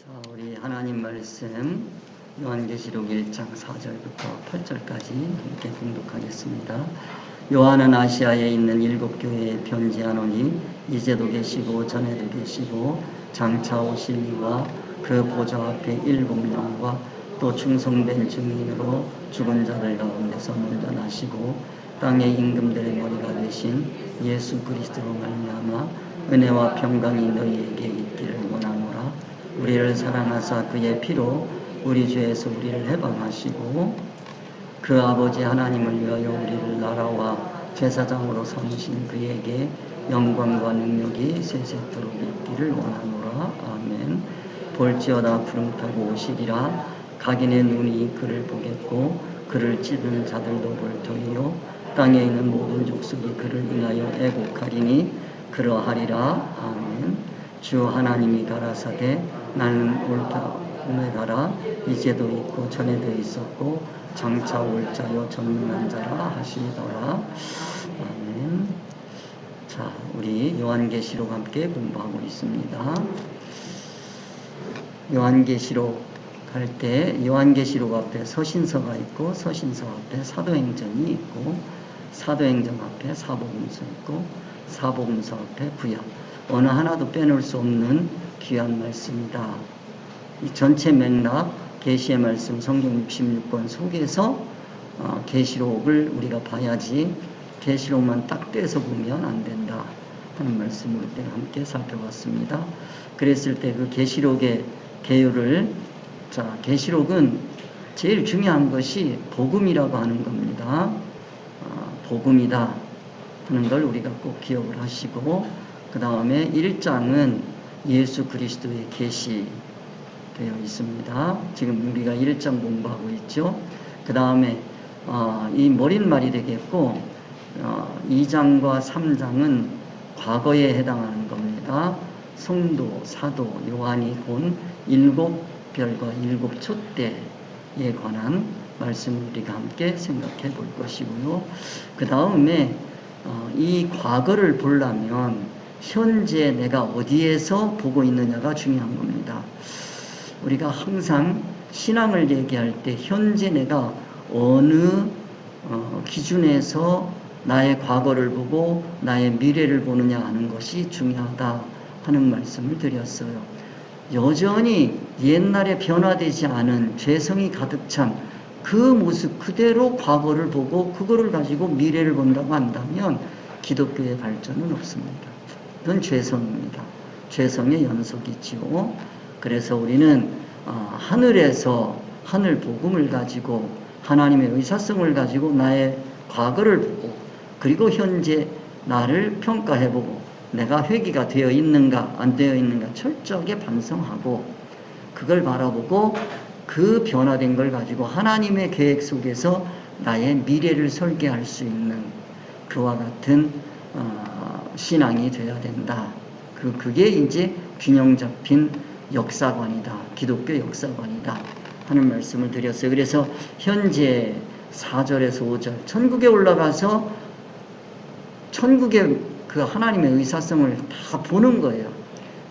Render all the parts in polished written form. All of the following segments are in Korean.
자, 우리 하나님 말씀 요한계시록 1장 4절부터 8절까지 함께 공독하겠습니다. 요한은 아시아에 있는 7교회에 편지하노니 이제도 계시고 전에도 계시고 장차 오실 이와 그 보좌 앞에 7명과 또 충성된 증인으로 죽은 자들 가운데서 먼저 나시고 땅의 임금들의 머리가 되신 예수 그리스도로 말미암아 은혜와 평강이 너희에게 있기를 원하노라. 우리를 사랑하사 그의 피로 우리 죄에서 우리를 해방하시고 그 아버지 하나님을 위하여 우리를 나라와 제사장으로 삼으신 그에게 영광과 능력이 세세토록 있기를 원하노라. 아멘. 볼지어다 구름 타고 오시리라. 각인의 눈이 그를 보겠고 그를 찌르는 자들도 볼 터이요 땅에 있는 모든 족속이 그를 인하여 애곡하리니 그러하리라. 아멘. 주 하나님이 가라사대 나는 옳다 가라. 이제도 있고 전에도 있었고 장차 올 자요 전능한 자라 하시더라. 아멘. 자, 우리 요한계시록 함께 공부하고 있습니다. 요한계시록 할 때 요한계시록 앞에 서신서가 있고 서신서 앞에 사도행전이 있고 사도행전 앞에 사복음서 있고 사복음서 앞에 구약, 어느 하나도 빼놓을 수 없는 귀한 말씀이다. 이 전체 맥락 계시의 말씀 성경 66권 속에서 계시록을 우리가 봐야지 계시록만 딱 떼서 보면 안 된다 하는 말씀을 우리가 함께 살펴봤습니다. 그랬을 때 그 계시록의 개요를, 자, 계시록은 제일 중요한 것이 복음이라고 하는 겁니다. 복음이다 하는 걸 우리가 꼭 기억을 하시고, 그 다음에 1장은 예수 그리스도의 계시 되어 있습니다. 지금 우리가 1장 공부하고 있죠. 그 다음에 이 머릿말이 되겠고 2장과 3장은 과거에 해당하는 겁니다. 성도, 사도 요한이 본 7별과 7촛대에 관한 말씀을 우리가 함께 생각해 볼 것이고요. 그 다음에 이 과거를 보려면 현재 내가 어디에서 보고 있느냐가 중요한 겁니다. 우리가 항상 신앙을 얘기할 때 현재 내가 어느 기준에서 나의 과거를 보고 나의 미래를 보느냐 하는 것이 중요하다 하는 말씀을 드렸어요. 여전히 옛날에 변화되지 않은 죄성이 가득 찬 그 모습 그대로 과거를 보고 그거를 가지고 미래를 본다고 한다면 기독교의 발전은 없습니다. 그건 죄성입니다. 죄성의 연속이지요. 그래서 우리는 하늘에서 하늘 복음을 가지고 하나님의 의사성을 가지고 나의 과거를 보고 그리고 현재 나를 평가해보고 내가 회개가 되어 있는가 안 되어 있는가 철저하게 반성하고 그걸 바라보고 그 변화된 걸 가지고 하나님의 계획 속에서 나의 미래를 설계할 수 있는 그와 같은 신앙이 되어야 된다. 그게 이제 균형 잡힌 역사관이다. 기독교 역사관이다 하는 말씀을 드렸어요. 그래서 현재 4절에서 5절 천국에 올라가서 천국의 그 하나님의 의사성을 다 보는 거예요.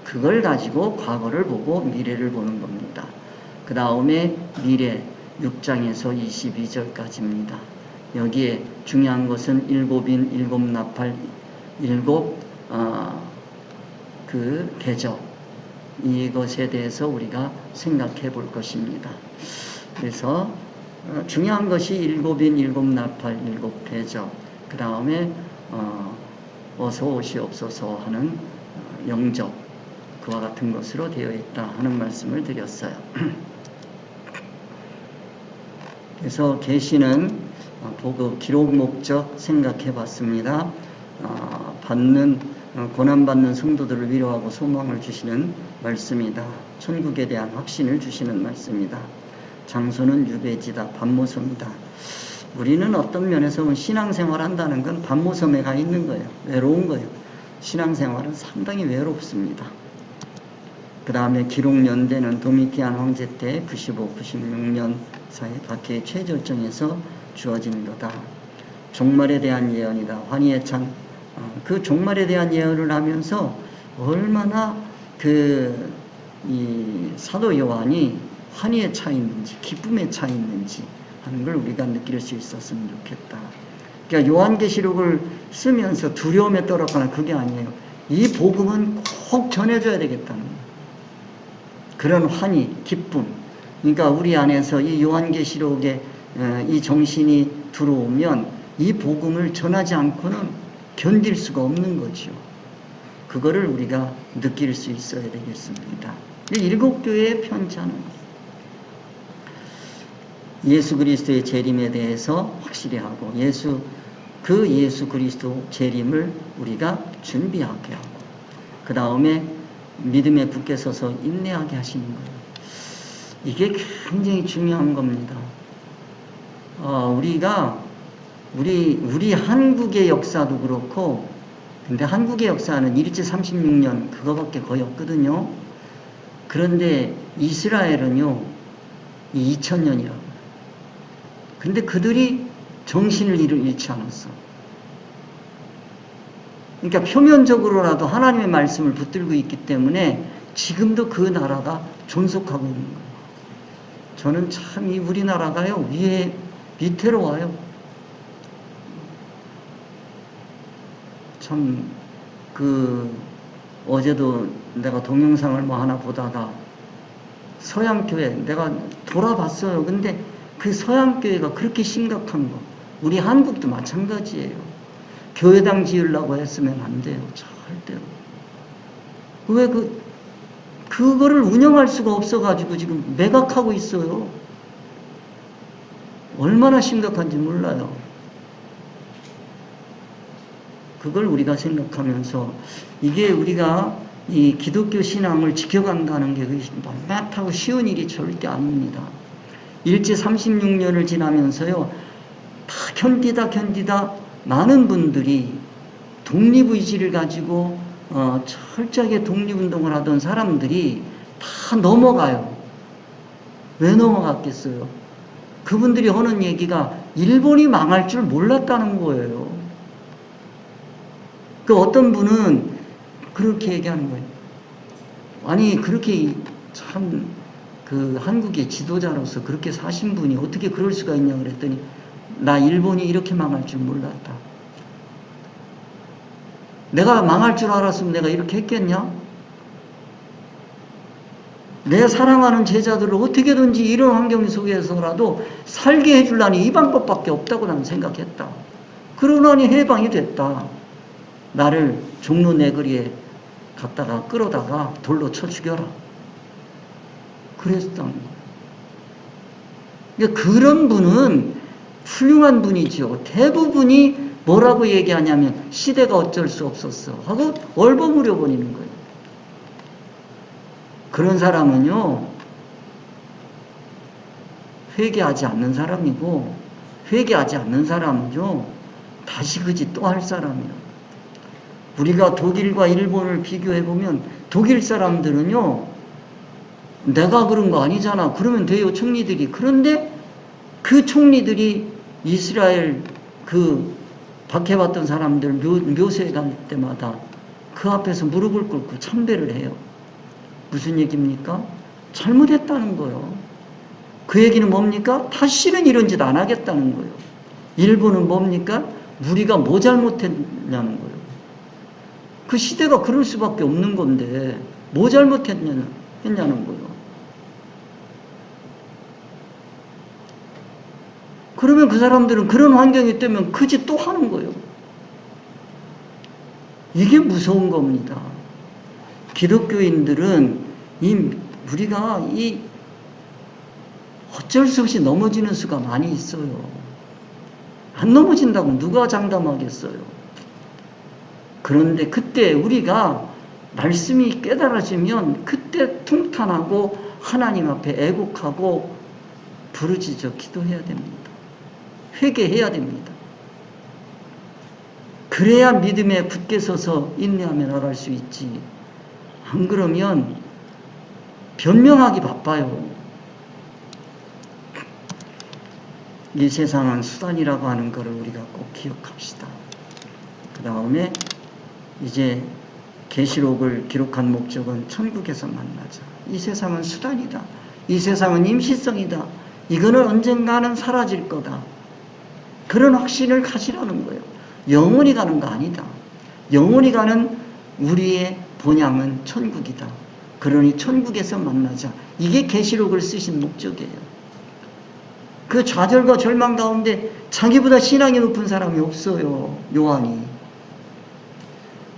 그걸 가지고 과거를 보고 미래를 보는 겁니다. 그 다음에 미래 6장에서 22절까지입니다. 여기에 중요한 것은 7인 7나팔 7 그 대접, 이것에 대해서 우리가 생각해 볼 것입니다. 그래서 중요한 것이 7인 7나팔 7 대접, 그 다음에 어서 오시옵소서 하는 영접, 그와 같은 것으로 되어 있다 하는 말씀을 드렸어요. 그래서 계시는 보고 기록 목적 생각해 봤습니다. 고난받는 성도들을 위로하고 소망을 주시는 말씀이다. 천국에 대한 확신을 주시는 말씀이다. 장소는 유배지다. 반모섬이다. 우리는 어떤 면에서 신앙생활 한다는 건 반모섬에 가 있는 거예요. 외로운 거예요. 신앙생활은 상당히 외롭습니다. 그 다음에 기록 연대는 도미티안 황제 때 95, 96년 사이 박해의 최절정에서 주어진 거다. 종말에 대한 예언이다. 환희의 창, 그 종말에 대한 예언을 하면서 얼마나 그 이 사도 요한이 환희에 차 있는지 기쁨에 차 있는지 하는 걸 우리가 느낄 수 있었으면 좋겠다. 그러니까 요한계시록을 쓰면서 두려움에 떨었거나 그게 아니에요. 이 복음은 꼭 전해줘야 되겠다는 거예요. 그런 환희, 기쁨. 그러니까 우리 안에서 이 요한계시록에 이 정신이 들어오면 이 복음을 전하지 않고는 견딜 수가 없는 거죠. 그거를 우리가 느낄 수 있어야 되겠습니다. 일곱 교회의 편지하는 예수 그리스도의 재림에 대해서 확실히 하고 예수 그리스도 재림을 우리가 준비하게 하고 그 다음에 믿음에 굳게 서서 인내하게 하시는 거예요. 이게 굉장히 중요한 겁니다. 우리 한국의 역사도 그렇고, 근데 한국의 역사는 일제 36년 그거밖에 거의 없거든요. 그런데 이스라엘은요, 2000년이라고. 근데 그들이 정신을 잃지 않았어. 그러니까 표면적으로라도 하나님의 말씀을 붙들고 있기 때문에 지금도 그 나라가 존속하고 있는 거예요. 저는 참 이 우리나라가요, 밑으로 와요. 참, 어제도 내가 동영상을 뭐 하나 보다가 서양교회, 내가 돌아봤어요. 근데 그 서양교회가 그렇게 심각한 거. 우리 한국도 마찬가지예요. 교회당 지으려고 했으면 안 돼요. 절대로. 왜 그거를 운영할 수가 없어가지고 지금 매각하고 있어요. 얼마나 심각한지 몰라요. 그걸 우리가 생각하면서 이게 우리가 이 기독교 신앙을 지켜간다는 게 만만하고 쉬운 일이 절대 아닙니다. 일제 36년을 지나면서요, 다 견디다 많은 분들이 독립의지를 가지고 철저하게 독립운동을 하던 사람들이 다 넘어가요. 왜 넘어갔겠어요? 그분들이 하는 얘기가 일본이 망할 줄 몰랐다는 거예요. 그 어떤 분은 그렇게 얘기하는 거예요. 아니, 그렇게 참 한국의 지도자로서 그렇게 사신 분이 어떻게 그럴 수가 있냐 그랬더니 나 일본이 이렇게 망할 줄 몰랐다. 내가 망할 줄 알았으면 내가 이렇게 했겠냐? 내 사랑하는 제자들을 어떻게든지 이런 환경 속에서라도 살게 해주려니 이 방법밖에 없다고 나는 생각했다. 그러나니 해방이 됐다. 나를 종로 내거리에 갔다가 끌어다가 돌로 쳐 죽여라. 그랬던 거예요. 그러니까 그런 분은 훌륭한 분이죠. 대부분이 뭐라고 얘기하냐면 시대가 어쩔 수 없었어 하고 얼버무려 버리는 거예요. 그런 사람은요, 회개하지 않는 사람이고, 회개하지 않는 사람은요, 다시 그지 또 할 사람이에요. 우리가 독일과 일본을 비교해보면 독일 사람들은요, 내가 그런 거 아니잖아. 그러면 돼요, 총리들이. 그런데 그 총리들이 이스라엘 박해받던 사람들 묘소에 갈 때마다 그 앞에서 무릎을 꿇고 참배를 해요. 무슨 얘기입니까? 잘못했다는 거예요. 그 얘기는 뭡니까? 다시는 이런 짓 안 하겠다는 거예요. 일본은 뭡니까? 우리가 뭐 잘못했냐는 거예요. 그 시대가 그럴 수밖에 없는 건데 뭐 잘못했냐는 거예요. 그러면 그 사람들은 그런 환경이 되면 그 짓 또 하는 거예요. 이게 무서운 겁니다. 기독교인들은 우리가 어쩔 수 없이 넘어지는 수가 많이 있어요. 안 넘어진다고 누가 장담하겠어요. 그런데 그때 우리가 말씀이 깨달아지면 그때 통탄하고 하나님 앞에 애곡하고 부르짖어 기도해야 됩니다. 회개해야 됩니다. 그래야 믿음에 굳게 서서 인내하며 나갈 수 있지. 안 그러면 변명하기 바빠요. 이 세상은 수단이라고 하는 것을 우리가 꼭 기억합시다. 그 다음에 이제 계시록을 기록한 목적은 천국에서 만나자. 이 세상은 수단이다. 이 세상은 임시성이다. 이거는 언젠가는 사라질 거다. 그런 확신을 가지라는 거예요. 영원히 가는 거 아니다. 영원히 가는 우리의 본향은 천국이다. 그러니 천국에서 만나자. 이게 계시록을 쓰신 목적이에요. 그 좌절과 절망 가운데 자기보다 신앙이 높은 사람이 없어요. 요한이.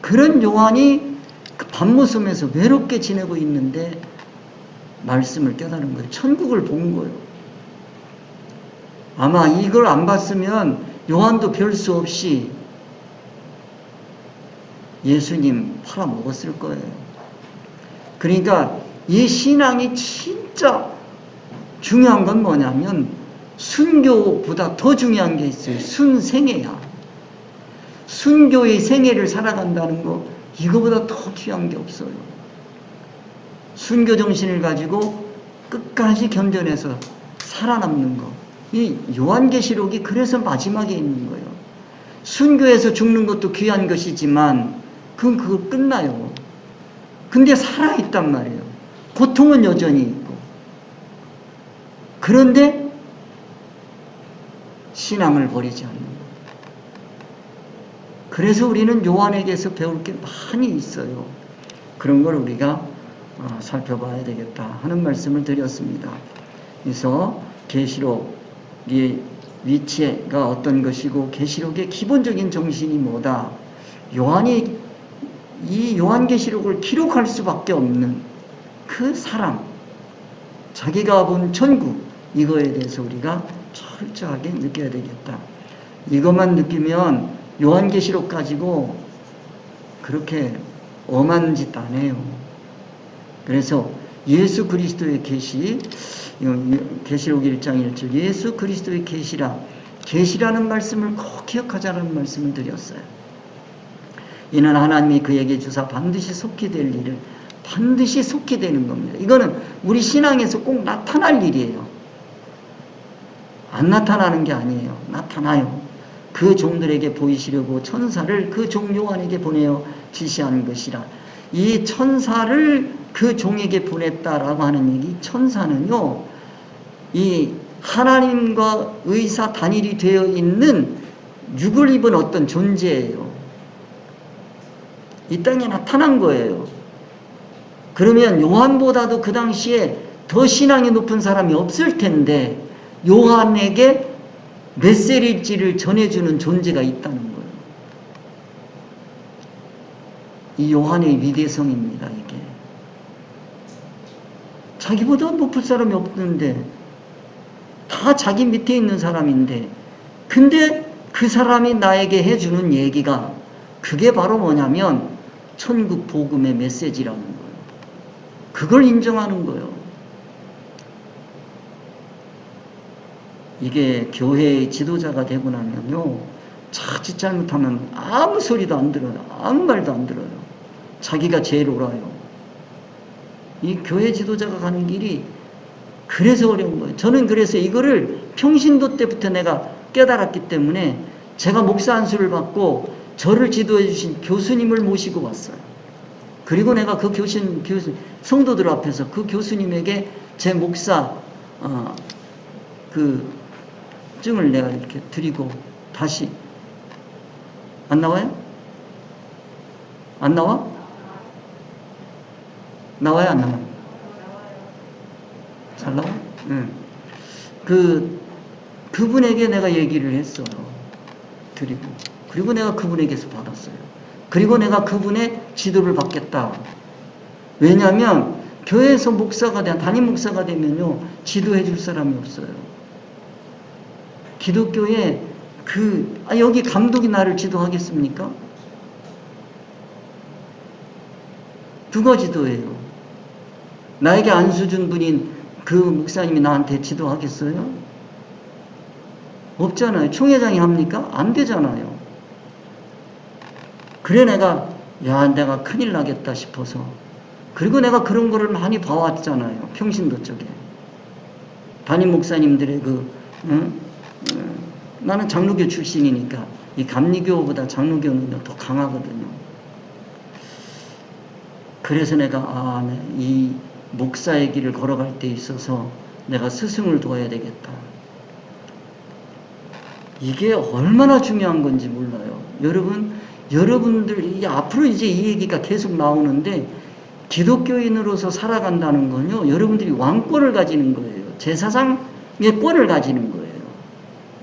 그런 요한이 그 밤모섬에서 외롭게 지내고 있는데 말씀을 깨달은 거예요. 천국을 본 거예요. 아마 이걸 안 봤으면 요한도 별 수 없이 예수님 팔아먹었을 거예요. 그러니까 이 신앙이 진짜 중요한 건 뭐냐면 순교보다 더 중요한 게 있어요. 순생애야. 순교의 생애를 살아간다는 거, 이거보다 더 귀한 게 없어요. 순교 정신을 가지고 끝까지 견뎌내서 살아남는 거. 이 요한계시록이 그래서 마지막에 있는 거예요. 순교해서 죽는 것도 귀한 것이지만 그건 그거 끝나요. 근데 살아있단 말이에요. 고통은 여전히 있고. 그런데 신앙을 버리지 않는 거예요. 그래서 우리는 요한에게서 배울 게 많이 있어요. 그런 걸 우리가 살펴봐야 되겠다 하는 말씀을 드렸습니다. 그래서 계시록의 위치가 어떤 것이고 계시록의 기본적인 정신이 뭐다. 요한이 이 요한계시록을 기록할 수밖에 없는 그 사랑, 자기가 본 천국, 이거에 대해서 우리가 철저하게 느껴야 되겠다. 이것만 느끼면 요한계시록 가지고 그렇게 엄한 짓 안 해요. 그래서 예수 그리스도의 계시, 계시록 1장 1절, 예수 그리스도의 계시라, 계시라는 말씀을 꼭 기억하자는 말씀을 드렸어요. 이는 하나님이 그에게 주사 반드시 속히 될 일을 반드시 속히 되는 겁니다. 이거는 우리 신앙에서 꼭 나타날 일이에요. 안 나타나는 게 아니에요. 나타나요. 그 종들에게 보이시려고 천사를 그 종 요한에게 보내어 지시한 것이라. 이 천사를 그 종에게 보냈다라고 하는 얘기, 천사는요, 이 하나님과 의사 단일이 되어 있는 육을 입은 어떤 존재예요. 이 땅에 나타난 거예요. 그러면 요한보다도 그 당시에 더 신앙이 높은 사람이 없을 텐데 요한에게 메시지를 전해주는 존재가 있다는 거예요. 이 요한의 위대성입니다. 이게 자기보다 높을 사람이 없는데 다 자기 밑에 있는 사람인데, 근데 그 사람이 나에게 해주는 얘기가 그게 바로 뭐냐면 천국 복음의 메시지라는 거예요. 그걸 인정하는 거예요. 이게 교회의 지도자가 되고 나면요, 자칫 잘못하면 아무 소리도 안 들어요. 아무 말도 안 들어요. 자기가 제일 옳아요. 이 교회 지도자가 가는 길이 그래서 어려운 거예요. 저는 그래서 이거를 평신도 때부터 내가 깨달았기 때문에 제가 목사 안수를 받고 저를 지도해 주신 교수님을 모시고 왔어요. 그리고 내가 그 교수 성도들 앞에서 그 교수님에게 제 목사 그 증을 내가 이렇게 드리고 다시 안 나와요? 안 나와? 나와요? 안 나와요? 잘 나와? 응. 그분에게 내가 얘기를 했어요. 드리고. 그리고 내가 그분에게서 받았어요. 그리고 내가 그분의 지도를 받겠다. 왜냐하면 교회에서 목사가 담임 목사가 되면요, 지도해 줄 사람이 없어요. 기독교에 여기 감독이 나를 지도하겠습니까? 누가 지도해요? 나에게 안수 준 분인 그 목사님이 나한테 지도하겠어요? 없잖아요. 총회장이 합니까? 안 되잖아요. 그래 내가 큰일 나겠다 싶어서, 그리고 내가 그런 거를 많이 봐왔잖아요. 평신도 쪽에 담임 목사님들의 나는 장로교 출신이니까 이 감리교보다 장로교는 더 강하거든요. 그래서 내가 이 목사의 길을 걸어갈 때 있어서 내가 스승을 둬야 되겠다. 이게 얼마나 중요한 건지 몰라요. 여러분들 앞으로 이제 이 얘기가 계속 나오는데, 기독교인으로서 살아간다는 건요, 여러분들이 왕권을 가지는 거예요. 제사장의 권을 가지는 거예요.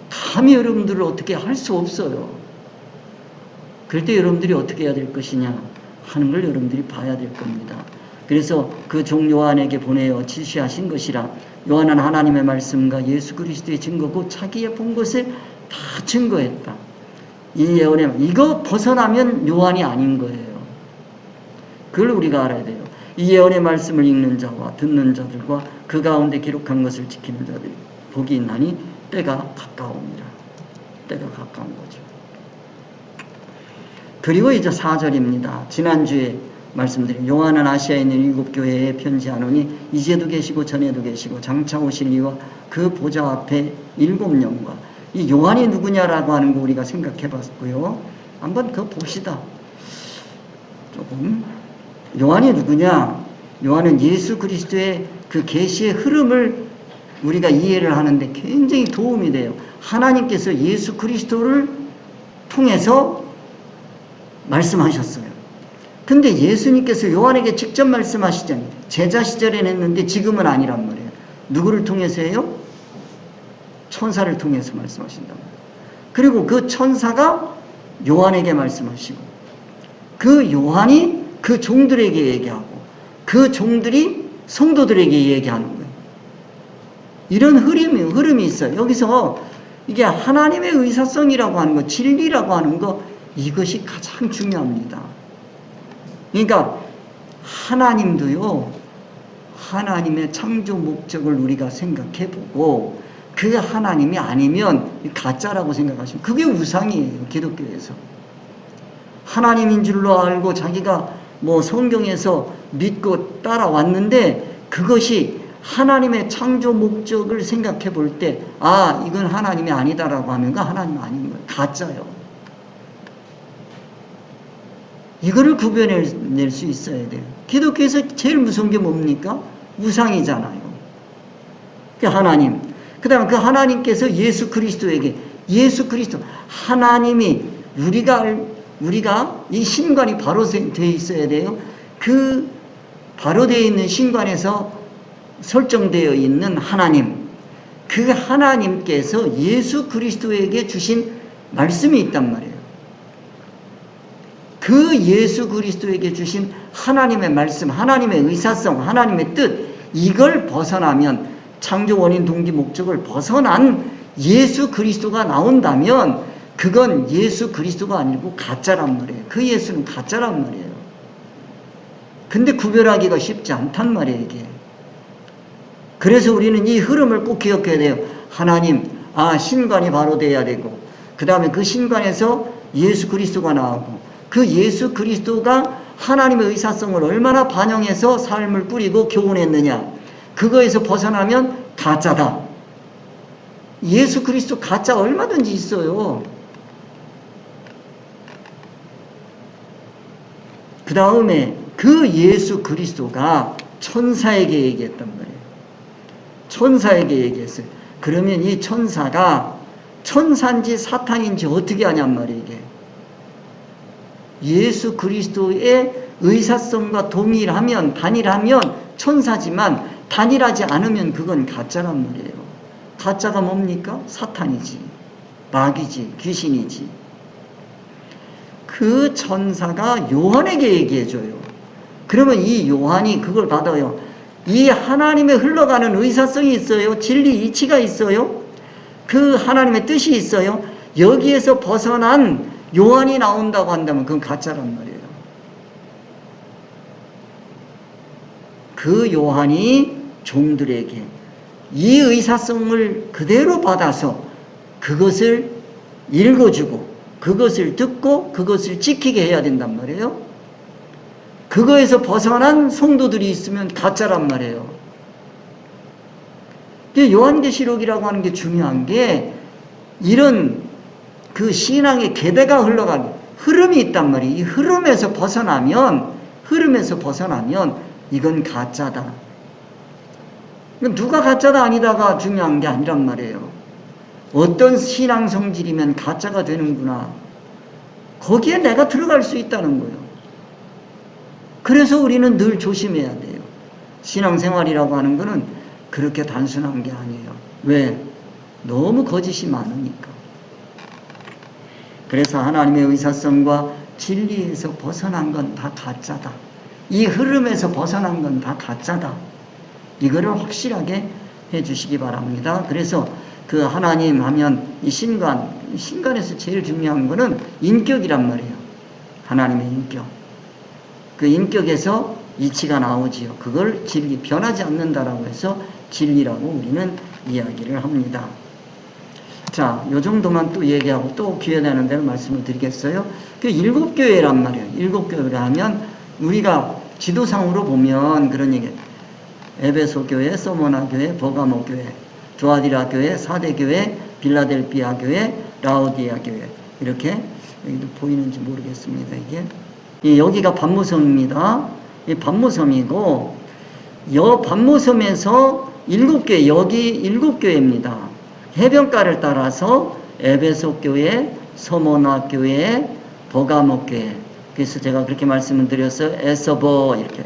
감히 여러분들을 어떻게 할 수 없어요. 그럴 때 여러분들이 어떻게 해야 될 것이냐 하는 걸 여러분들이 봐야 될 겁니다. 그래서 그 종 요한에게 보내어 지시하신 것이라. 요한은 하나님의 말씀과 예수 그리스도의 증거고 자기의 본 것을 다 증거했다. 이 예언에 이거 벗어나면 요한이 아닌 거예요. 그걸 우리가 알아야 돼요. 이 예언의 말씀을 읽는 자와 듣는 자들과 그 가운데 기록한 것을 지키는 자들이 복이 있나니 때가 가까우니라. 때가 가까운 거죠. 그리고 이제 4절입니다. 지난주에 말씀드린 요한은 아시아에 있는 7교회에 편지하노니 이제도 계시고 전에도 계시고 장차 오실 이와 그 보좌 앞에 7영과. 이 요한이 누구냐라고 하는 거 우리가 생각해 봤고요. 한번 그거 봅시다. 조금. 요한이 누구냐? 요한은 예수 그리스도의 그 계시의 흐름을 우리가 이해를 하는데 굉장히 도움이 돼요. 하나님께서 예수 그리스도를 통해서 말씀하셨어요. 근데 예수님께서 요한에게 직접 말씀하시잖아요. 제자 시절에는 했는데 지금은 아니란 말이에요. 누구를 통해서 해요? 천사를 통해서 말씀하신단 말이에요. 그리고 그 천사가 요한에게 말씀하시고, 그 요한이 그 종들에게 얘기하고, 그 종들이 성도들에게 얘기하는 거예요. 이런 흐름이 있어요. 여기서 이게 하나님의 의사성이라고 하는 거, 진리라고 하는 거, 이것이 가장 중요합니다. 그러니까 하나님도요, 하나님의 창조 목적을 우리가 생각해 보고, 그 하나님이 아니면 가짜라고 생각하시면 그게 우상이에요. 기독교에서 하나님인 줄로 알고 자기가 성경에서 믿고 따라왔는데, 그것이 하나님의 창조 목적을 생각해 볼 때 이건 하나님이 아니다라고 하면 그 하나님 아닌 거예요. 가짜요. 이거를 구별해낼 수 있어야 돼요. 기독교에서 제일 무서운 게 뭡니까? 우상이잖아요. 그 하나님. 그 다음에 그 하나님께서 예수 그리스도에게, 예수 그리스도, 하나님이 우리가 이 신관이 바로 되어 있어야 돼요. 그 바로 되어 있는 신관에서 설정되어 있는 하나님, 그 하나님께서 예수 그리스도에게 주신 말씀이 있단 말이에요. 그 예수 그리스도에게 주신 하나님의 말씀, 하나님의 의사성, 하나님의 뜻, 이걸 벗어나면, 창조 원인 동기 목적을 벗어난 예수 그리스도가 나온다면 그건 예수 그리스도가 아니고 가짜란 말이에요. 그 예수는 가짜란 말이에요. 근데 구별하기가 쉽지 않단 말이에요, 이게. 그래서 우리는 이 흐름을 꼭 기억해야 돼요. 하나님, 신관이 바로 돼야 되고, 그 다음에 그 신관에서 예수 그리스도가 나오고, 그 예수 그리스도가 하나님의 의사성을 얼마나 반영해서 삶을 꾸리고 교훈했느냐, 그거에서 벗어나면 가짜다. 예수 그리스도 가짜 얼마든지 있어요. 그 다음에 그 예수 그리스도가 천사에게 얘기했단 말이에요. 천사에게 얘기했어요. 그러면 이 천사가 천사인지 사탄인지 어떻게 하냔 말이에요, 이게. 예수 그리스도의 의사성과 동일하면, 단일하면 천사지만 단일하지 않으면 그건 가짜란 말이에요. 가짜가 뭡니까? 사탄이지, 마귀지, 귀신이지. 그 천사가 요한에게 얘기해줘요. 그러면 이 요한이 그걸 받아요. 이 하나님의 흘러가는 의사성이 있어요. 진리 이치가 있어요. 그 하나님의 뜻이 있어요. 여기에서 벗어난 요한이 나온다고 한다면 그건 가짜란 말이에요. 그 요한이 종들에게 이 의사성을 그대로 받아서 그것을 읽어주고, 그것을 듣고, 그것을 지키게 해야 된단 말이에요. 그거에서 벗어난 성도들이 있으면 가짜란 말이에요. 요한계시록이라고 하는 게 중요한 게, 이런 그 신앙의 계대가 흘러가는 흐름이 있단 말이에요. 이 흐름에서 벗어나면 흐름에서 벗어나면 이건 가짜다. 누가 가짜다 아니다가 중요한 게 아니란 말이에요. 어떤 신앙 성질이면 가짜가 되는구나. 거기에 내가 들어갈 수 있다는 거예요. 그래서 우리는 늘 조심해야 돼요. 신앙생활이라고 하는 거는 그렇게 단순한 게 아니에요. 왜? 너무 거짓이 많으니까. 그래서 하나님의 의사성과 진리에서 벗어난 건 다 가짜다. 이 흐름에서 벗어난 건 다 가짜다. 이거를 확실하게 해주시기 바랍니다. 그래서 그 하나님 하면 이 신간에서 제일 중요한 거는 인격이란 말이에요. 하나님의 인격. 그 인격에서 이치가 나오지요. 그걸 진리, 변하지 않는다라고 해서 진리라고 우리는 이야기를 합니다. 자, 요 정도만 또 얘기하고 또 기회 되는 대로 말씀을 드리겠어요. 그 7교회란 말이에요. 7교회를 하면 우리가 지도상으로 보면 그런 얘기, 에베소 교회, 서모나 교회, 버가모 교회, 두아디라 교회, 사대 교회, 빌라델비아 교회, 라오디아 교회, 이렇게 여기도 보이는지 모르겠습니다. 이게 여기가 반모섬입니다. 이 반모섬이고, 여 반모섬에서 7교회, 여기 7교회입니다. 해변가를 따라서 에베소 교회, 서모나 교회, 버가모 교회. 그래서 제가 그렇게 말씀을 드렸어요. 에서보, 이렇게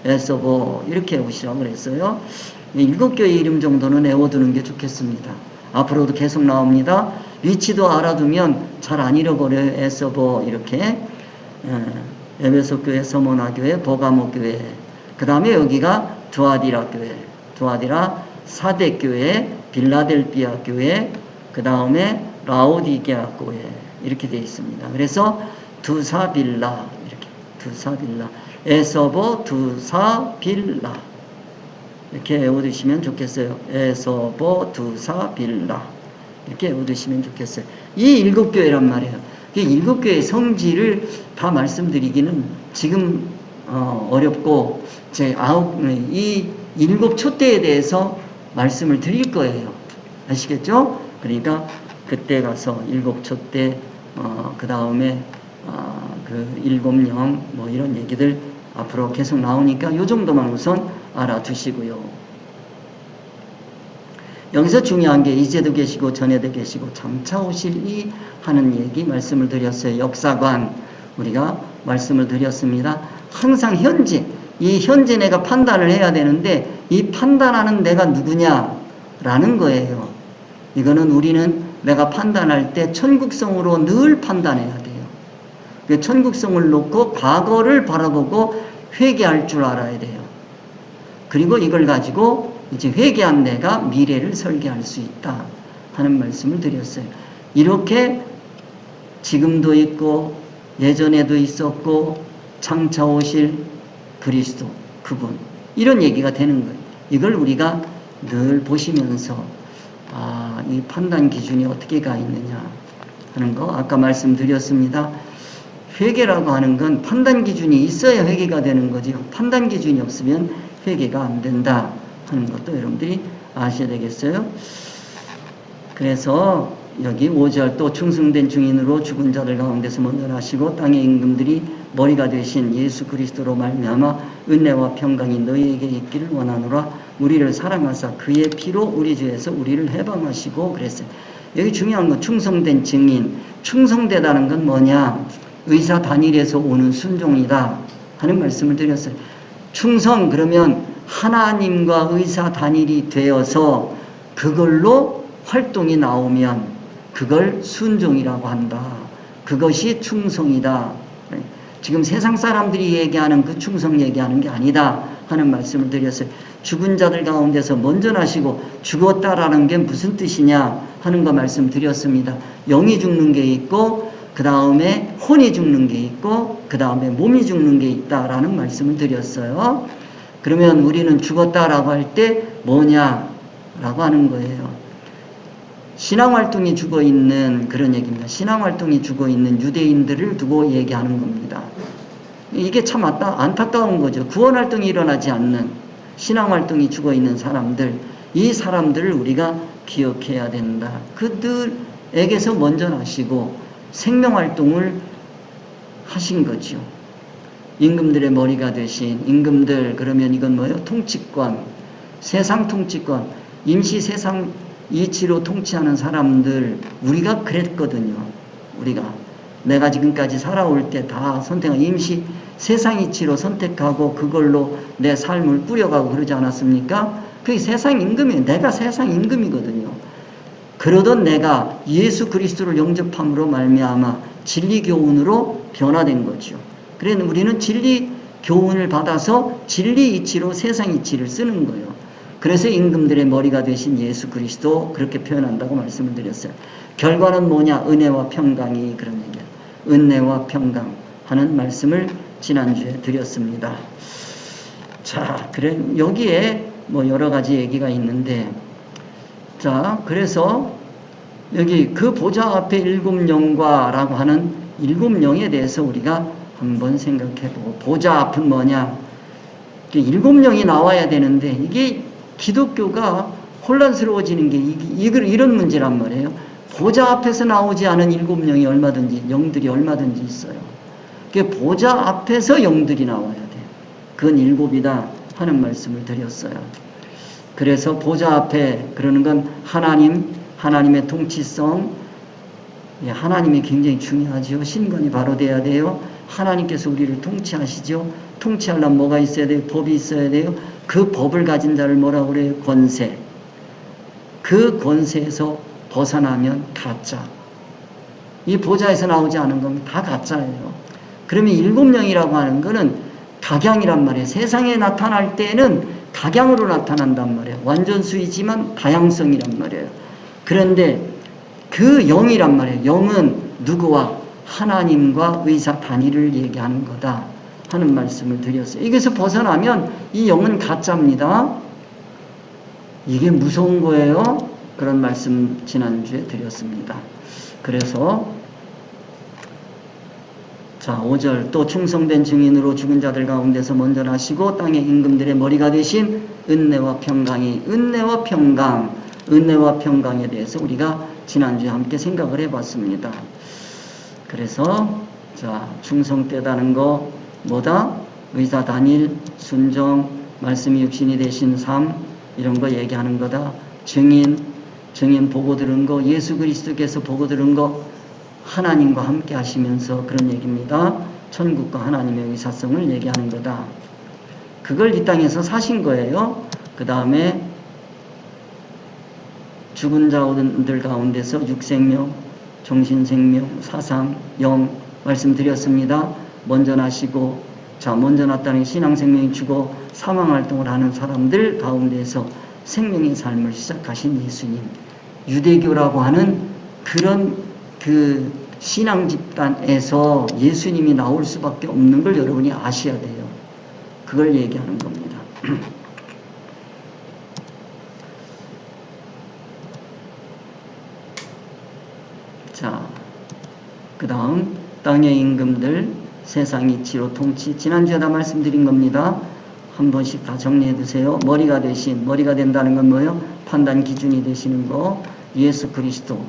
에서보 이렇게 오시라고 그랬어요. 7교회 이름 정도는 외워두는 게 좋겠습니다. 앞으로도 계속 나옵니다. 위치도 알아두면 잘 안 잃어버려요. 에서보 이렇게. 에베소 교회, 서모나 교회, 버가모 교회. 그 다음에 여기가 두아디라 교회, 두아디라 사대 교회, 빌라델비아 교회, 그 다음에 라오디게아 교회 이렇게 되어 있습니다. 그래서 두사빌라 이렇게 두사빌라, 에서보 두사빌라 이렇게 외워두시면 좋겠어요. 에서보 두사빌라 이렇게 외워두시면 좋겠어요. 이 7교회란 말이에요. 이 7교회의 성질을 다 말씀드리기는 지금 어렵고 이 7촛대에 대해서 말씀을 드릴 거예요. 아시겠죠? 그러니까 그때 가서 7촛대 그 다음에 그 7령 뭐 이런 얘기들 앞으로 계속 나오니까 요 정도만 우선 알아두시고요. 여기서 중요한 게 이제도 계시고 전에도 계시고 장차 오실 하는 얘기 말씀을 드렸어요. 역사관 우리가 말씀을 드렸습니다. 항상 현재, 이 현재 내가 판단을 해야 되는데 이 판단하는 내가 누구냐라는 거예요. 이거는 우리는 내가 판단할 때 천국성으로 늘 판단해야 돼요. 천국성을 놓고 과거를 바라보고 회개할 줄 알아야 돼요. 그리고 이걸 가지고 이제 회개한 내가 미래를 설계할 수 있다 하는 말씀을 드렸어요. 이렇게 지금도 있고 예전에도 있었고 장차 오실 그리스도 그분 이런 얘기가 되는 거예요. 이걸 우리가 늘 보시면서 이 판단 기준이 어떻게 가 있느냐 하는 거 아까 말씀드렸습니다. 회개라고 하는 건 판단 기준이 있어야 회개가 되는 거죠. 판단 기준이 없으면 회개가 안 된다 하는 것도 여러분들이 아셔야 되겠어요. 그래서 여기 5절 또 충성된 증인으로 죽은 자들 가운데서 먼저 나시고 땅의 임금들이 머리가 되신 예수 그리스도로 말미암아 은혜와 평강이 너희에게 있기를 원하노라. 우리를 사랑하사 그의 피로 우리 죄에서 우리를 해방하시고 그랬어요. 여기 중요한 건 충성된 증인. 충성되다는 건 뭐냐? 의사 단일에서 오는 순종이다 하는 말씀을 드렸어요. 충성 그러면 하나님과 의사 단일이 되어서 그걸로 활동이 나오면 그걸 순종이라고 한다. 그것이 충성이다. 지금 세상 사람들이 얘기하는 그 충성 얘기하는 게 아니다 하는 말씀을 드렸어요. 죽은 자들 가운데서 먼저 나시고 죽었다라는 게 무슨 뜻이냐 하는 거 말씀드렸습니다. 영이 죽는 게 있고 그 다음에 혼이 죽는 게 있고 그 다음에 몸이 죽는 게 있다라는 말씀을 드렸어요. 그러면 우리는 죽었다라고 할 때 뭐냐라고 하는 거예요. 신앙활동이 죽어있는 그런 얘기입니다. 신앙활동이 죽어있는 유대인들을 두고 얘기하는 겁니다. 이게 참 안타까운 거죠. 구원활동이 일어나지 않는 신앙활동이 죽어있는 사람들, 이 사람들을 우리가 기억해야 된다. 그들에게서 먼저 나시고 생명활동을 하신 거죠. 임금들의 머리가 되신 임금들, 그러면 이건 뭐예요? 통치권, 세상 통치권, 임시 세상 이치로 통치하는 사람들, 우리가 그랬거든요. 우리가 내가 지금까지 살아올 때 다 선택한 임시 세상 이치로 선택하고 그걸로 내 삶을 꾸려가고 그러지 않았습니까? 그게 세상 임금이에요. 내가 세상 임금이거든요. 그러던 내가 예수 그리스도를 영접함으로 말미암아 진리 교훈으로 변화된 거죠. 그래서 우리는 진리 교훈을 받아서 진리 이치로 세상 이치를 쓰는 거예요. 그래서 임금들의 머리가 되신 예수 그리스도, 그렇게 표현한다고 말씀을 드렸어요. 결과는 뭐냐? 은혜와 평강이, 그런 얘기예요. 은혜와 평강 하는 말씀을 지난주에 드렸습니다. 자, 그래 여기에 뭐 여러 가지 얘기가 있는데, 자, 그래서 여기 그 보좌 앞에 일곱 영과라고 하는 일곱 영에 대해서 우리가 한번 생각해보고, 보좌 앞은 뭐냐? 일곱 영이 나와야 되는데 이게 기독교가 혼란스러워지는 게 이런 문제란 말이에요. 보좌 앞에서 나오지 않은 일곱 영이 얼마든지, 영들이 얼마든지 있어요. 보좌 앞에서 영들이 나와야 돼요. 그건 일곱이다 하는 말씀을 드렸어요. 그래서 보좌 앞에, 그러는 건 하나님의 통치성, 하나님이 굉장히 중요하죠. 신관이 바로 돼야 돼요. 하나님께서 우리를 통치하시죠. 통치하려면 뭐가 있어야 돼요? 법이 있어야 돼요. 그 법을 가진 자를 뭐라고 그래요? 권세. 그 권세에서 벗어나면 가짜. 이 보좌에서 나오지 않은 건 다 가짜예요. 그러면 일곱 영이라고 하는 거는 각양이란 말이에요. 세상에 나타날 때는 각양으로 나타난단 말이에요. 완전수이지만 다양성이란 말이에요. 그런데 그 영이란 말이에요. 영은 누구와? 하나님과 의사 단위를 얘기하는 거다 하는 말씀을 드렸어요. 여기서 벗어나면 이 영은 가짜입니다. 이게 무서운 거예요. 그런 말씀 지난주에 드렸습니다. 그래서 자, 5절, 또 충성된 증인으로 죽은 자들 가운데서 먼저 나시고 땅의 임금들의 머리가 되신 은혜와 평강이, 은혜와 평강에 대해서 우리가 지난주에 함께 생각을 해봤습니다. 그래서 자, 충성되다는 거 뭐다? 의사 단일, 순종, 말씀이 육신이 되신 삶, 이런 거 얘기하는 거다. 증인 보고 들은 거, 예수 그리스도께서 보고 들은 거, 하나님과 함께 하시면서 그런 얘기입니다. 천국과 하나님의 의사성을 얘기하는 거다. 그걸 이 땅에서 사신 거예요. 그 다음에 죽은 자들 가운데서 육생명, 정신생명, 사상, 영 말씀드렸습니다. 먼저 나시고, 자, 먼저 났다는 신앙생명이 주고 사망활동을 하는 사람들 가운데서 생명의 삶을 시작하신 예수님. 유대교라고 하는 그런 그 신앙 집단에서 예수님이 나올 수밖에 없는 걸 여러분이 아셔야 돼요. 그걸 얘기하는 겁니다. 자, 그 다음 땅의 임금들, 세상 이치로 통치, 지난주에 다 말씀드린 겁니다. 한 번씩 다 정리해 두세요. 머리가 된다는 건 뭐예요? 판단 기준이 되시는 거, 예수 그리스도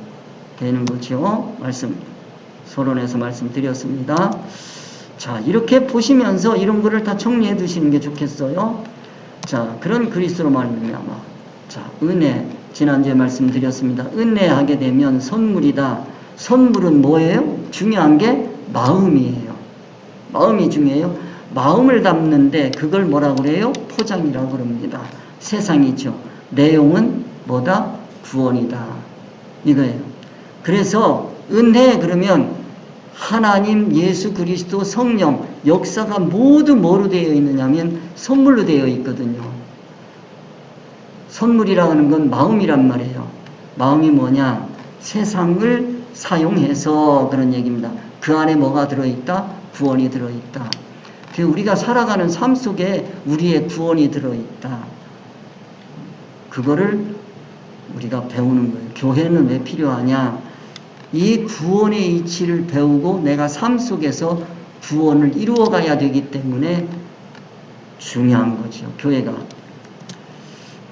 되는 거죠. 서론에서 말씀드렸습니다. 자, 이렇게 보시면서 이런 거를 다 정리해 두시는 게 좋겠어요. 자, 그런 그리스도로 말미암아. 자, 은혜, 지난주에 말씀드렸습니다. 은혜하게 되면 선물이다. 선물은 뭐예요? 중요한 게 마음이에요. 마음이 중요해요. 마음을 담는데 그걸 뭐라고 그래요? 포장이라고 그럽니다. 세상이죠. 내용은 뭐다? 구원이다. 이거예요. 그래서 은혜 그러면 하나님, 예수 그리스도, 성령, 역사가 모두 뭐로 되어 있느냐면 선물로 되어 있거든요. 선물이라고 하는 건 마음이란 말이에요. 마음이 뭐냐? 세상을 사용해서 그런 얘기입니다. 그 안에 뭐가 들어있다? 구원이 들어있다. 우리가 살아가는 삶 속에 우리의 구원이 들어있다. 그거를 우리가 배우는 거예요. 교회는 왜 필요하냐? 이 구원의 이치를 배우고 내가 삶 속에서 구원을 이루어가야 되기 때문에 중요한 거죠. 교회가.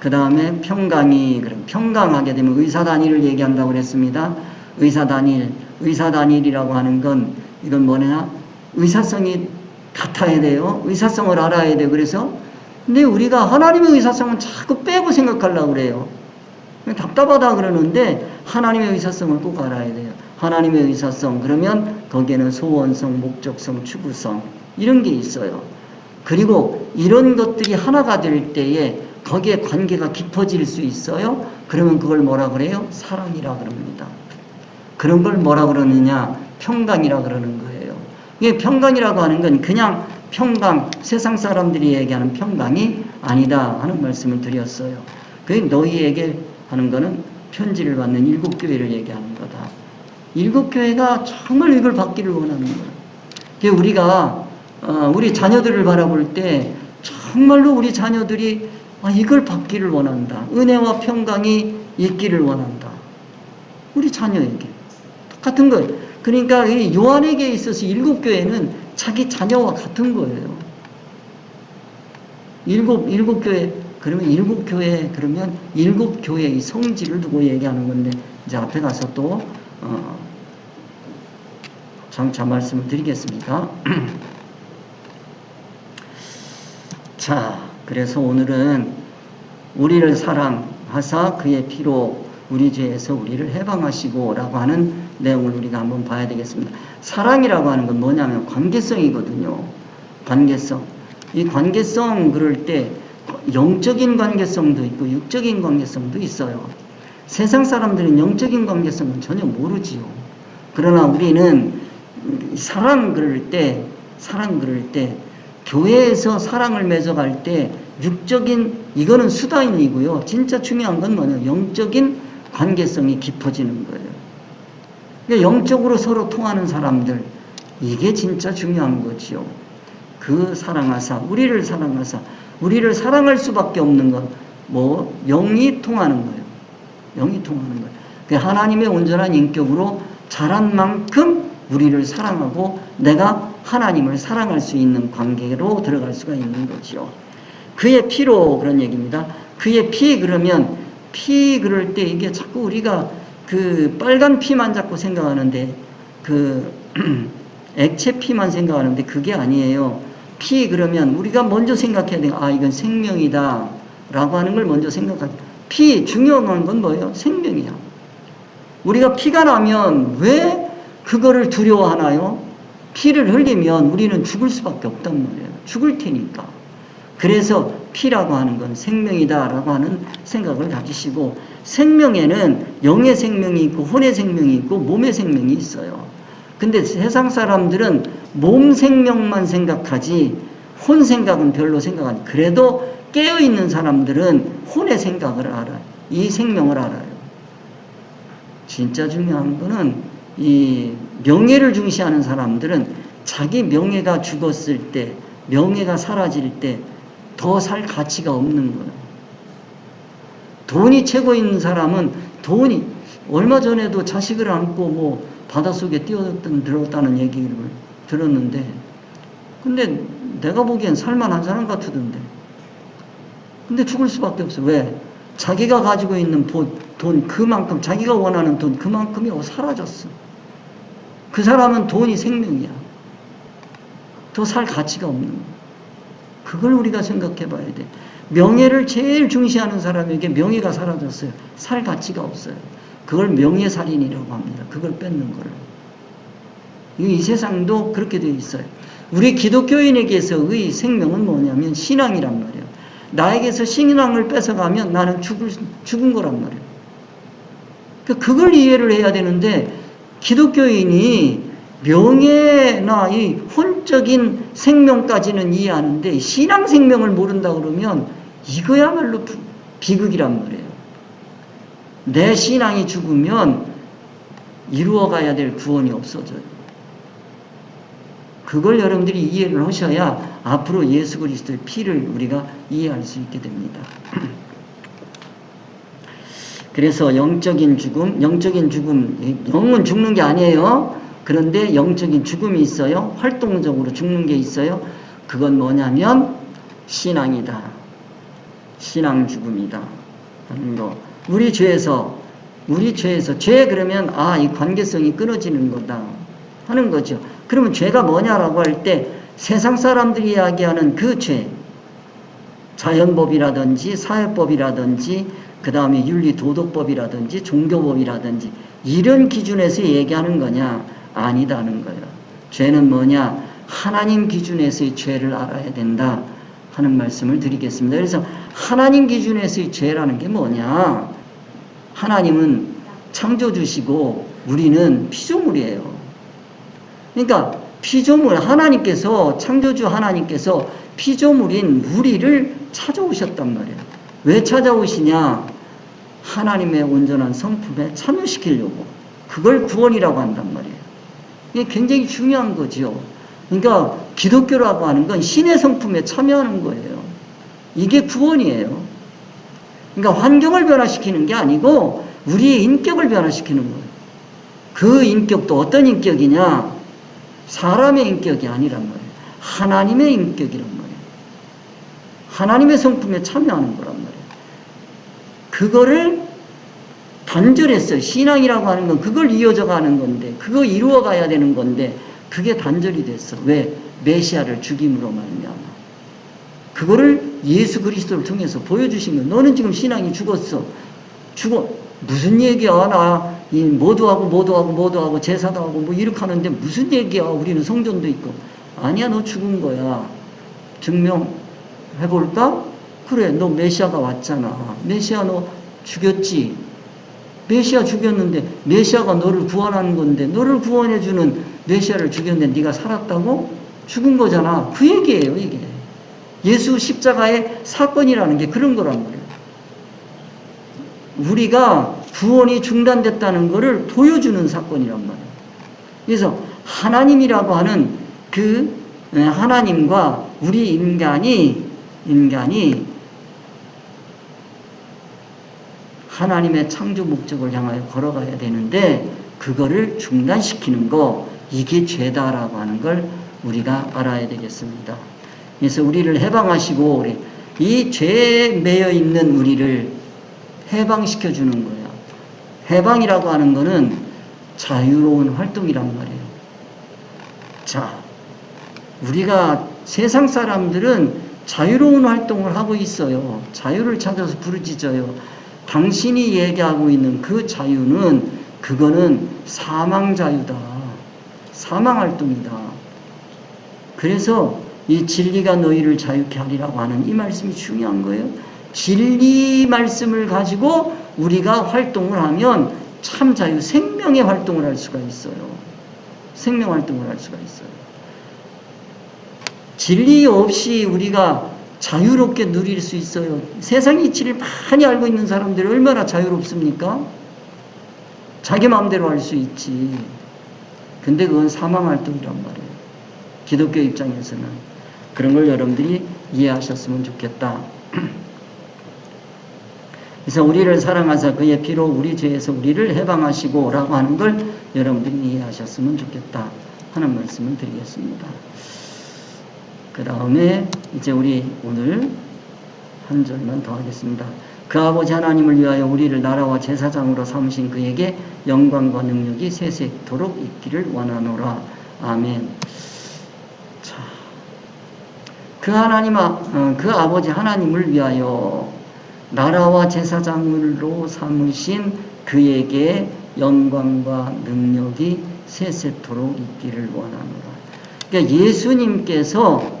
그 다음에 평강하게 되면 의사단일을 얘기한다고 그랬습니다. 의사단일이라고 하는 건 이건 뭐냐? 의사성이 같아야 돼요. 의사성을 알아야 돼요. 그래서 근데 우리가 하나님의 의사성은 자꾸 빼고 생각하려고 그래요. 답답하다 그러는데 하나님의 의사성을 꼭 알아야 돼요. 하나님의 의사성 그러면 거기에는 소원성, 목적성, 추구성 이런 게 있어요. 그리고 이런 것들이 하나가 될 때에 거기에 관계가 깊어질 수 있어요. 그러면 그걸 뭐라 그래요? 사랑이라 그럽니다. 그런 걸 뭐라 그러느냐? 평강이라 그러는 거예요. 이게 평강이라고 하는 건 그냥 평강, 세상 사람들이 얘기하는 평강이 아니다 하는 말씀을 드렸어요. 그게 너희에게 하는 거는 편지를 받는 7교회를 얘기하는 거다. 7교회가 정말 이걸 받기를 원하는 거예요. 우리가 우리 자녀들을 바라볼 때 정말로 우리 자녀들이 이걸 받기를 원한다. 은혜와 평강이 있기를 원한다. 우리 자녀에게. 똑같은 거예요. 그러니까 이 요한에게 있어서 7교회는 자기 자녀와 같은 거예요. 7교회, 그러면 7교회, 그러면 7교회의 성질을 두고 얘기하는 건데, 이제 앞에 가서 또, 장차 말씀을 드리겠습니다. 자, 그래서 오늘은 우리를 사랑하사 그의 피로 우리 죄에서 우리를 해방하시고 라고 하는 내용을 우리가 한번 봐야 되겠습니다. 사랑이라고 하는 건 뭐냐면 관계성이거든요. 관계성. 이 관계성 그럴 때 영적인 관계성도 있고 육적인 관계성도 있어요. 세상 사람들은 영적인 관계성은 전혀 모르지요. 그러나 우리는 사랑 그럴 때 교회에서 사랑을 맺어갈 때 육적인 이거는 수단이고요. 진짜 중요한 건 뭐냐? 영적인 관계성이 깊어지는 거예요. 그러니까 영적으로 서로 통하는 사람들 이게 진짜 중요한 거지요. 그 사랑하사 우리를 사랑할 수밖에 없는 것 영이 통하는 거예요. 영이 통하는 거예요. 그러니까 하나님의 온전한 인격으로 자란 만큼 우리를 사랑하고 내가 하나님을 사랑할 수 있는 관계로 들어갈 수가 있는 거죠. 그의 피로 그런 얘기입니다. 그의 피 그러면 피 그럴 때 이게 자꾸 우리가 그 빨간 피만 자꾸 생각하는데 그 액체 피만 생각하는데 그게 아니에요. 피 그러면 우리가 먼저 생각해야 돼요. 이건 생명이다 라고 하는 걸 먼저 생각하죠. 피 중요한 건 뭐예요? 생명이야. 우리가 피가 나면 왜 그거를 두려워하나요? 피를 흘리면 우리는 죽을 수밖에 없단 말이에요. 죽을 테니까. 그래서 피라고 하는 건 생명이다라고 하는 생각을 가지시고 생명에는 영의 생명이 있고 혼의 생명이 있고 몸의 생명이 있어요. 근데 세상 사람들은 몸 생명만 생각하지 혼 생각은 별로 생각 안 해요. 그래도 깨어있는 사람들은 혼의 생각을 알아요. 이 생명을 알아요. 진짜 중요한 거는 이 명예를 중시하는 사람들은 자기 명예가 죽었을 때, 명예가 사라질 때 더 살 가치가 없는 거예요. 돈이 최고인 사람은 돈이 얼마 전에도 자식을 안고 바닷속에 뛰어들었다는 얘기를 들었는데 근데 내가 보기엔 살만한 사람 같으던데 근데 죽을 수밖에 없어. 왜? 자기가 가지고 있는 돈 그만큼 자기가 원하는 돈 그만큼이 사라졌어. 그 사람은 돈이 생명이야. 더 살 가치가 없는 거야. 그걸 우리가 생각해 봐야 돼. 명예를 제일 중시하는 사람에게 명예가 사라졌어요. 살 가치가 없어요. 그걸 명예살인이라고 합니다. 그걸 뺏는 거를. 이 세상도 그렇게 되어 있어요. 우리 기독교인에게서의 생명은 뭐냐면 신앙이란 말이에요. 나에게서 신앙을 뺏어가면 나는 죽은 거란 말이에요. 그걸 이해를 해야 되는데 기독교인이 명예나 이 혼적인 생명까지는 이해하는데 신앙 생명을 모른다 그러면 이거야말로 비극이란 말이에요. 내 신앙이 죽으면 이루어가야 될 구원이 없어져요. 그걸 여러분들이 이해를 하셔야 앞으로 예수 그리스도의 피를 우리가 이해할 수 있게 됩니다. 그래서 영적인 죽음, 영은 죽는 게 아니에요. 그런데 영적인 죽음이 있어요. 활동적으로 죽는 게 있어요. 그건 뭐냐면 신앙이다. 신앙 죽음이다. 하는 거. 우리 죄에서 죄 그러면 이 관계성이 끊어지는 거다. 하는 거죠. 그러면 죄가 뭐냐라고 할 때 세상 사람들이 이야기하는 그 죄, 자연법이라든지 사회법이라든지 그 다음에 윤리도덕법이라든지 종교법이라든지 이런 기준에서 얘기하는 거냐? 아니다는 거예요. 죄는 뭐냐? 하나님 기준에서의 죄를 알아야 된다 하는 말씀을 드리겠습니다. 그래서 하나님 기준에서의 죄라는 게 뭐냐? 하나님은 창조주시고 우리는 피조물이에요. 그러니까 피조물, 하나님께서, 창조주 하나님께서 피조물인 우리를 찾아오셨단 말이에요. 왜 찾아오시냐? 하나님의 온전한 성품에 참여시키려고. 그걸 구원이라고 한단 말이에요. 이게 굉장히 중요한 거죠. 그러니까 기독교라고 하는 건 신의 성품에 참여하는 거예요. 이게 구원이에요. 그러니까 환경을 변화시키는 게 아니고 우리의 인격을 변화시키는 거예요. 그 인격도 어떤 인격이냐? 사람의 인격이 아니란 말이에요. 하나님의 인격이란 말이에요. 하나님의 성품에 참여하는 거란 말이에요. 그거를 단절했어요. 신앙이라고 하는 건 그걸 이어져 가는 건데, 그거 이루어 가야 되는 건데, 그게 단절이 됐어. 왜? 메시아를 죽임으로 말미암아. 그거를 예수 그리스도를 통해서 보여주신 거예요. 너는 지금 신앙이 죽었어. 무슨 얘기야? 나 모두하고 제사도 하고 뭐 이렇게 하는데 무슨 얘기야? 우리는 성전도 있고. 아니야, 너 죽은 거야. 증명해볼까? 그래, 너 메시아가 왔잖아. 메시아 너 죽였지. 메시아 죽였는데 메시아가 너를 구원하는 건데 너를 구원해주는 메시아를 죽였는데 네가 살았다고? 죽은 거잖아. 그 얘기예요, 이게. 예수 십자가의 사건이라는 게 그런 거란 말이에요. 우리가 구원이 중단됐다는 것을 보여주는 사건이란 말이에요. 그래서 하나님이라고 하는 그 하나님과 우리 인간이 하나님의 창조 목적을 향하여 걸어가야 되는데 그거를 중단시키는 거, 이게 죄다라고 하는 걸 우리가 알아야 되겠습니다. 그래서 우리를 해방하시고 이 죄에 매여 있는 우리를 해방시켜 주는 거예요. 해방이라고 하는 거는 자유로운 활동이란 말이에요. 자, 우리가 세상 사람들은 자유로운 활동을 하고 있어요. 자유를 찾아서 부르짖어요. 당신이 얘기하고 있는 그 자유는 그거는 사망 자유다. 사망 활동이다. 그래서 이 진리가 너희를 자유케 하리라고 하는 이 말씀이 중요한 거예요. 진리 말씀을 가지고 우리가 활동을 하면 참 자유, 생명의 활동을 할 수가 있어요. 생명 활동을 할 수가 있어요. 진리 없이 우리가 자유롭게 누릴 수 있어요. 세상 이치를 많이 알고 있는 사람들이 얼마나 자유롭습니까? 자기 마음대로 할 수 있지. 근데 그건 사망활동이란 말이에요. 기독교 입장에서는. 그런 걸 여러분들이 이해하셨으면 좋겠다. 그래서 우리를 사랑하사 그의 피로 우리 죄에서 우리를 해방하시고 라고 하는 걸 여러분들이 이해하셨으면 좋겠다 하는 말씀을 드리겠습니다. 그 다음에 이제 우리 오늘 한 절만 더 하겠습니다. 그 아버지 하나님을 위하여 우리를 나라와 제사장으로 삼으신 그에게 영광과 능력이 세세토록 있기를 원하노라. 아멘. 자, 그 아버지 하나님을 위하여 나라와 제사장으로 삼으신 그에게 영광과 능력이 세세토록 있기를 원하노라. 그러니까 예수님께서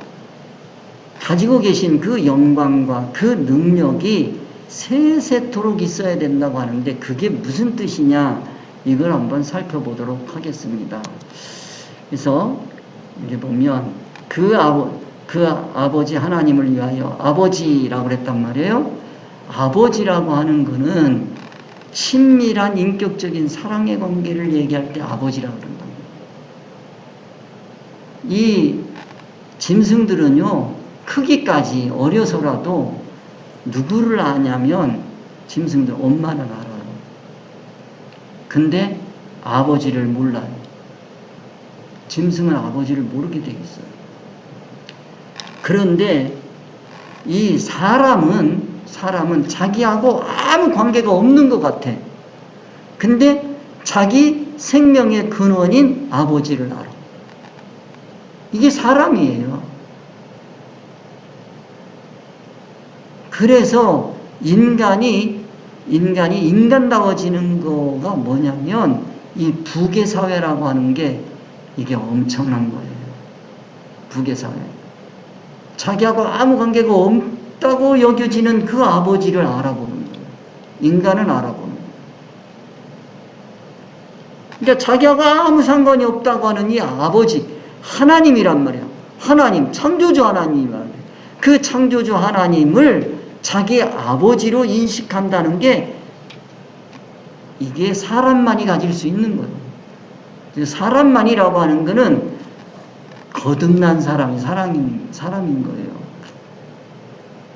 가지고 계신 그 영광과 그 능력이 세세토록 있어야 된다고 하는데 그게 무슨 뜻이냐, 이걸 한번 살펴보도록 하겠습니다. 그래서 이렇게 보면 그 아버지 하나님을 위하여 아버지라고 그랬단 말이에요. 아버지라고 하는 거는 친밀한 인격적인 사랑의 관계를 얘기할 때 아버지라고 그런다. 이 짐승들은요, 크기까지 어려서라도 누구를 아냐면 짐승들 엄마는 알아요. 근데 아버지를 몰라요. 짐승은 아버지를 모르게 돼 있어요. 그런데 이 사람은 자기하고 아무 관계가 없는 것 같아. 근데 자기 생명의 근원인 아버지를 알아. 이게 사람이에요. 그래서 인간이 인간다워지는 거가 뭐냐면 이 부계사회라고 하는 게 이게 엄청난 거예요. 부계사회. 자기하고 아무 관계가 없다고 여겨지는 그 아버지를 알아보는 거예요. 인간은 알아보는 거예요. 그러니까 자기하고 아무 상관이 없다고 하는 이 아버지, 하나님이란 말이야. 하나님, 창조주 하나님이란 말이야. 그 창조주 하나님을 자기의 아버지로 인식한다는 게 이게 사람만이 가질 수 있는 거예요. 사람만이라고 하는 거는 거듭난 사람이 사람인 거예요.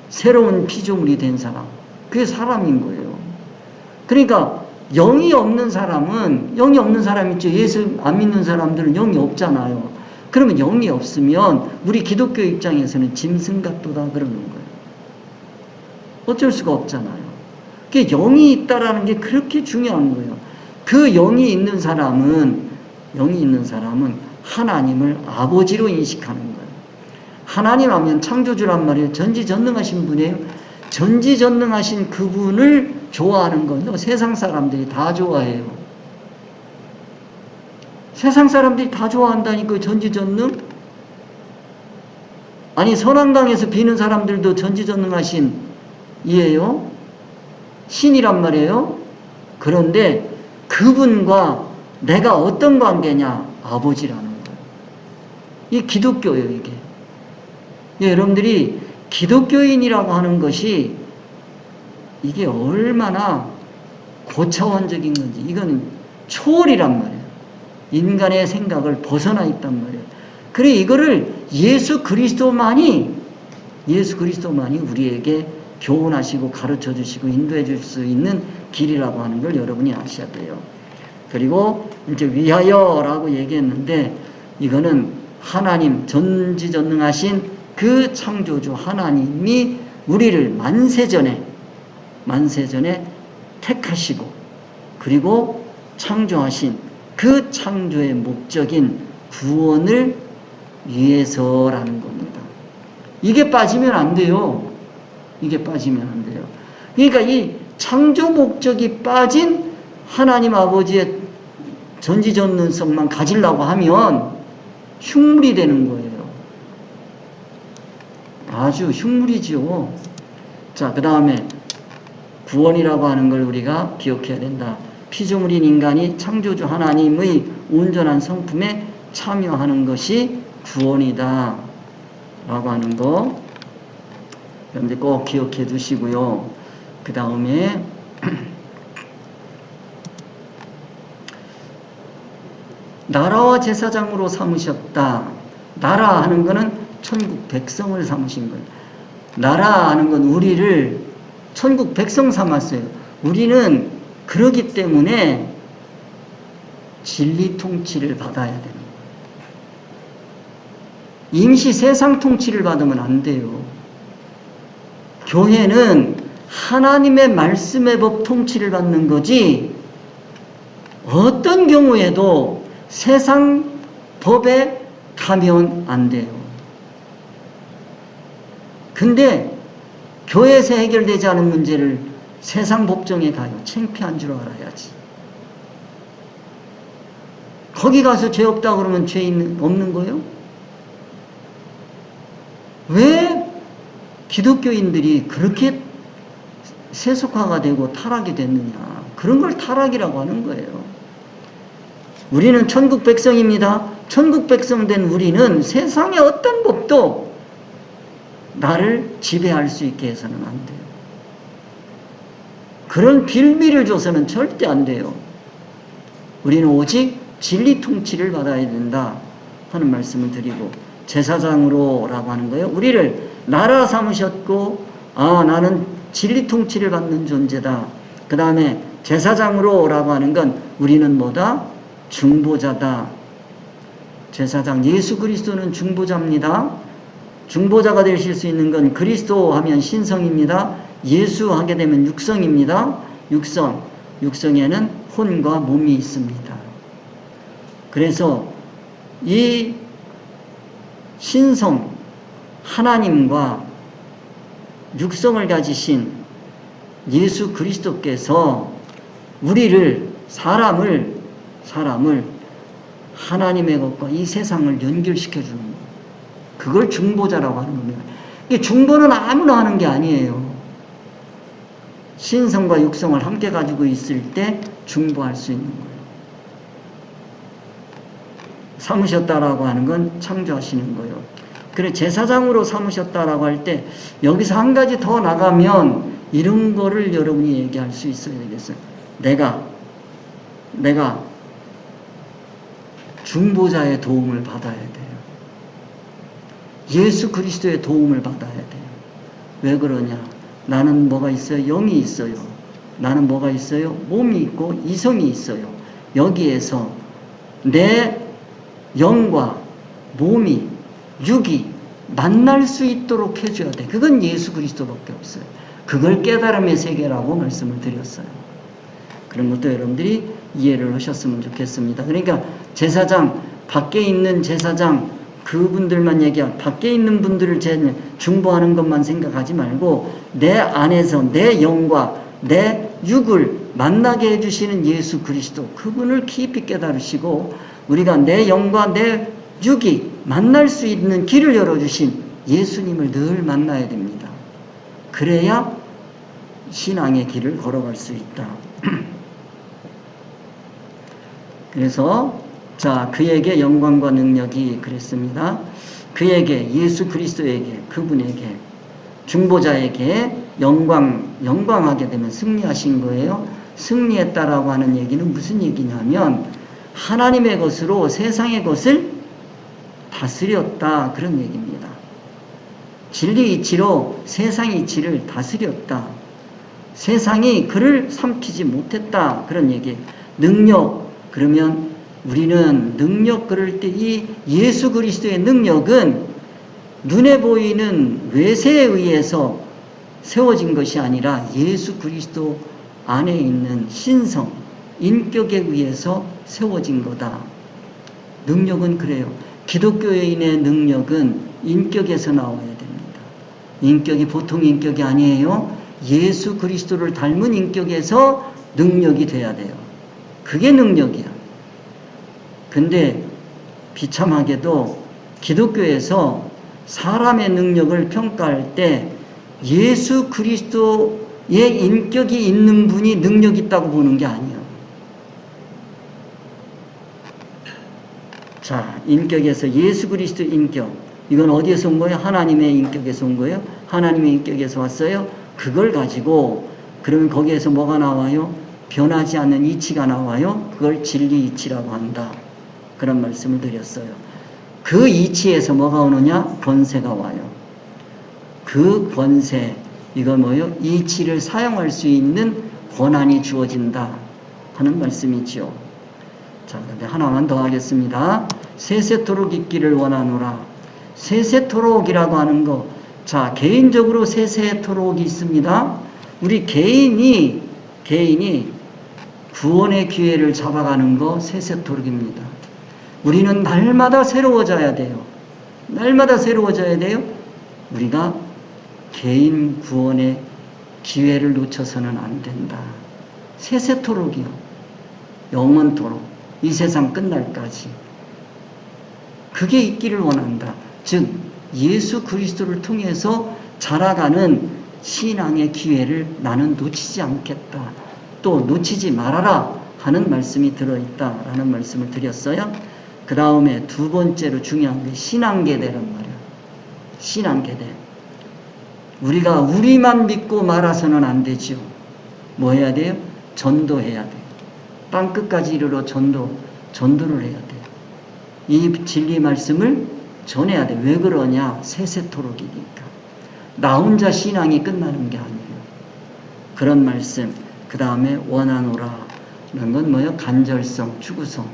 새로운 피조물이 된 사람. 그게 사람인 거예요. 그러니까 영이 없는 사람 있죠. 예수 안 믿는 사람들은 영이 없잖아요. 그러면 영이 없으면 우리 기독교 입장에서는 짐승 같도다 그러는 거예요. 어쩔 수가 없잖아요. 그게 영이 있다라는 게 그렇게 중요한 거예요. 그 영이 있는 사람은 하나님을 아버지로 인식하는 거예요. 하나님 하면 창조주란 말이에요. 전지전능하신 분이에요. 전지전능하신 그분을 좋아하는 건 세상 사람들이 다 좋아해요. 세상 사람들이 다 좋아한다니까. 전지전능? 아니 선한강에서 비는 사람들도 전지전능하신 이에요. 신이란 말이에요. 그런데 그분과 내가 어떤 관계냐? 아버지라는 거예요. 이 기독교예요, 이게. 예, 여러분들이 기독교인이라고 하는 것이 이게 얼마나 고차원적인 건지, 이거는 초월이란 말이에요. 인간의 생각을 벗어나 있단 말이에요. 그래, 이거를 예수 그리스도만이 우리에게 교훈하시고 가르쳐 주시고 인도해 줄 수 있는 길이라고 하는 걸 여러분이 아셔야 돼요. 그리고 이제 위하여라고 얘기했는데 이거는 하나님 전지전능하신 그 창조주 하나님이 우리를 만세전에 택하시고 그리고 창조하신 그 창조의 목적인 구원을 위해서라는 겁니다. 이게 빠지면 안 돼요. 그러니까 이 창조 목적이 빠진 하나님 아버지의 전지전능성만 가지려고 하면 흉물이 되는 거예요. 아주 흉물이죠. 자, 그 다음에 구원이라고 하는 걸 우리가 기억해야 된다. 피조물인 인간이 창조주 하나님의 온전한 성품에 참여하는 것이 구원이다 라고 하는 거 여러분들 꼭 기억해 두시고요. 그 다음에 나라와 제사장으로 삼으셨다. 나라 하는 거는 천국 백성을 삼으신 거예요. 나라 하는 건 우리를 천국 백성 삼았어요. 우리는 그러기 때문에 진리 통치를 받아야 되는 거예요. 임시 세상 통치를 받으면 안 돼요. 교회는 하나님의 말씀의 법 통치를 받는 거지 어떤 경우에도 세상 법에 가면 안 돼요. 근데 교회에서 해결되지 않은 문제를 세상 법정에 가요. 창피한 줄 알아야지. 거기 가서 죄 없다 그러면 죄 없는 거예요? 왜 기독교인들이 그렇게 세속화가 되고 타락이 됐느냐. 그런 걸 타락이라고 하는 거예요. 우리는 천국 백성입니다. 천국 백성 된 우리는 세상의 어떤 법도 나를 지배할 수 있게 해서는 안 돼요. 그런 빌미를 줘서는 절대 안 돼요. 우리는 오직 진리 통치를 받아야 된다 하는 말씀을 드리고 제사장으로 라고 하는 거예요. 우리를 나라 삼으셨고 나는 진리 통치를 받는 존재다. 그 다음에 제사장으로 라고 하는 건 우리는 뭐다? 중보자다. 제사장 예수 그리스도는 중보자입니다. 중보자가 되실 수 있는 건 그리스도 하면 신성입니다. 예수 하게 되면 육성입니다. 육성에는 혼과 몸이 있습니다. 그래서 이 신성 하나님과 육성을 가지신 예수 그리스도께서 우리를 사람을 하나님의 것과 이 세상을 연결시켜 주는 거예요. 그걸 중보자라고 하는 겁니다. 이 중보는 아무나 하는 게 아니에요. 신성과 육성을 함께 가지고 있을 때 중보할 수 있는 거예요. 삼으셨다라고 하는 건 창조하시는 거예요. 그래 제사장으로 삼으셨다라고 할 때 여기서 한 가지 더 나가면 이런 거를 여러분이 얘기할 수 있어야 되겠어요. 내가 중보자의 도움을 받아야 돼요. 예수 그리스도의 도움을 받아야 돼요. 왜 그러냐? 나는 뭐가 있어요? 영이 있어요. 나는 뭐가 있어요? 몸이 있고 이성이 있어요. 여기에서 내 영과 몸이 육이 만날 수 있도록 해줘야 돼. 그건 예수 그리스도밖에 없어요. 그걸 깨달음의 세계라고 말씀을 드렸어요. 그런 것도 여러분들이 이해를 하셨으면 좋겠습니다. 그러니까 제사장, 밖에 있는 제사장 그분들만 얘기하고 밖에 있는 분들을 중보하는 것만 생각하지 말고 내 안에서 내 영과 내 육을 만나게 해주시는 예수 그리스도 그분을 깊이 깨달으시고 우리가 내 영과 내 육이 만날 수 있는 길을 열어주신 예수님을 늘 만나야 됩니다. 그래야 신앙의 길을 걸어갈 수 있다. 그래서 자 그에게 영광과 능력이 그랬습니다. 그에게 예수 그리스도에게 그분에게 중보자에게 영광하게 되면 승리하신 거예요. 승리했다라고 하는 얘기는 무슨 얘기냐면 하나님의 것으로 세상의 것을 다스렸다 그런 얘기입니다. 진리 이치로 세상 이치를 다스렸다. 세상이 그를 삼키지 못했다 그런 얘기. 능력 그러면 우리는 능력 그럴 때 이 예수 그리스도의 능력은 눈에 보이는 외세에 의해서 세워진 것이 아니라 예수 그리스도 안에 있는 신성, 인격에 의해서 세워진 거다. 능력은 그래요. 기독교인의 능력은 인격에서 나와야 됩니다. 인격이 보통 인격이 아니에요. 예수 그리스도를 닮은 인격에서 능력이 돼야 돼요. 그게 능력이야. 근데 비참하게도 기독교에서 사람의 능력을 평가할 때 예수 그리스도의 인격이 있는 분이 능력 있다고 보는 게 아니에요. 자, 인격에서 예수 그리스도 인격. 이건 어디에서 온 거예요? 하나님의 인격에서 온 거예요? 하나님의 인격에서 왔어요? 그걸 가지고 그러면 거기에서 뭐가 나와요? 변하지 않는 이치가 나와요? 그걸 진리 이치라고 한다. 그런 말씀을 드렸어요. 그 이치에서 뭐가 오느냐? 권세가 와요. 그 권세, 이거 뭐예요? 이치를 사용할 수 있는 권한이 주어진다 하는 말씀이지요. 자, 근데 하나만 더 하겠습니다. 세세토록 있기를 원하노라. 세세토록이라고 하는 거, 자, 개인적으로 세세토록이 있습니다. 우리 개인이 구원의 기회를 잡아가는 거 세세토록입니다. 우리는 날마다 새로워져야 돼요. 날마다 새로워져야 돼요. 우리가 개인 구원의 기회를 놓쳐서는 안 된다. 세세토록이요. 영원토록. 이 세상 끝날까지. 그게 있기를 원한다. 즉 예수 그리스도를 통해서 자라가는 신앙의 기회를 나는 놓치지 않겠다. 또 놓치지 말아라 하는 말씀이 들어있다라는 말씀을 드렸어요. 그 다음에 두 번째로 중요한 게 신앙계대란 말이야. 신앙계대. 우리가 우리만 믿고 말아서는 안 되죠. 뭐 해야 돼요? 전도해야 돼요. 땅끝까지 이르러 전도를 해야 돼요. 이 진리 말씀을 전해야 돼요. 왜 그러냐? 세세토록이니까. 나 혼자 신앙이 끝나는 게 아니에요. 그런 말씀. 그 다음에 원하노라. 이런 건 뭐예요? 간절성, 추구성.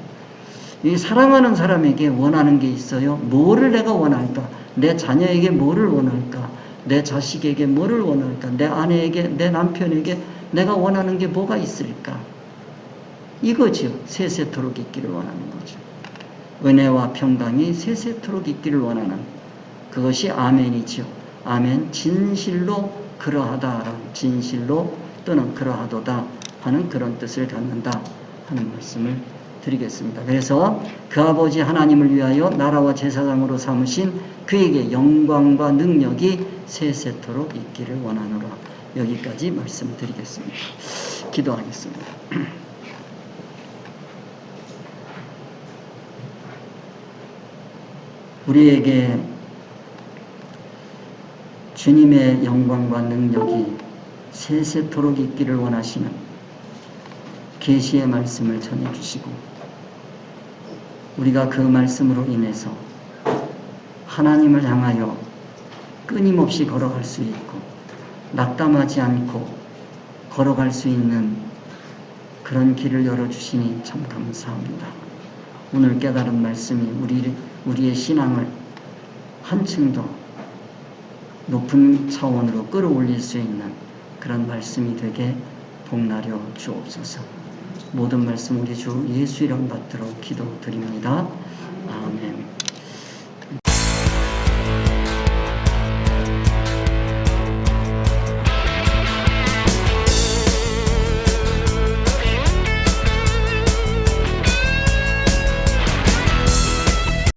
이 사랑하는 사람에게 원하는 게 있어요. 뭐를 내가 원할까? 내 자녀에게 뭐를 원할까? 내 자식에게 뭐를 원할까? 내 아내에게, 내 남편에게 내가 원하는 게 뭐가 있을까? 이거죠. 세세토록 있기를 원하는 거죠. 은혜와 평강이 세세토록 있기를 원하는 그것이 아멘이죠. 아멘. 진실로 그러하다라는 진실로 또는 그러하도다 하는 그런 뜻을 갖는다 하는 말씀을 드리겠습니다. 그래서 그 아버지 하나님을 위하여 나라와 제사장으로 삼으신 그에게 영광과 능력이 세세토록 있기를 원하노라. 여기까지 말씀드리겠습니다. 기도하겠습니다. 우리에게 주님의 영광과 능력이 세세토록 있기를 원하시는 계시의 말씀을 전해주시고 우리가 그 말씀으로 인해서 하나님을 향하여 끊임없이 걸어갈 수 있고 낙담하지 않고 걸어갈 수 있는 그런 길을 열어주시니 참 감사합니다. 오늘 깨달은 말씀이 우리의 신앙을 한층 더 높은 차원으로 끌어올릴 수 있는 그런 말씀이 되게 복나려 주옵소서. 모든 말씀 우리 주 예수 이름 받들어 기도드립니다. 아멘.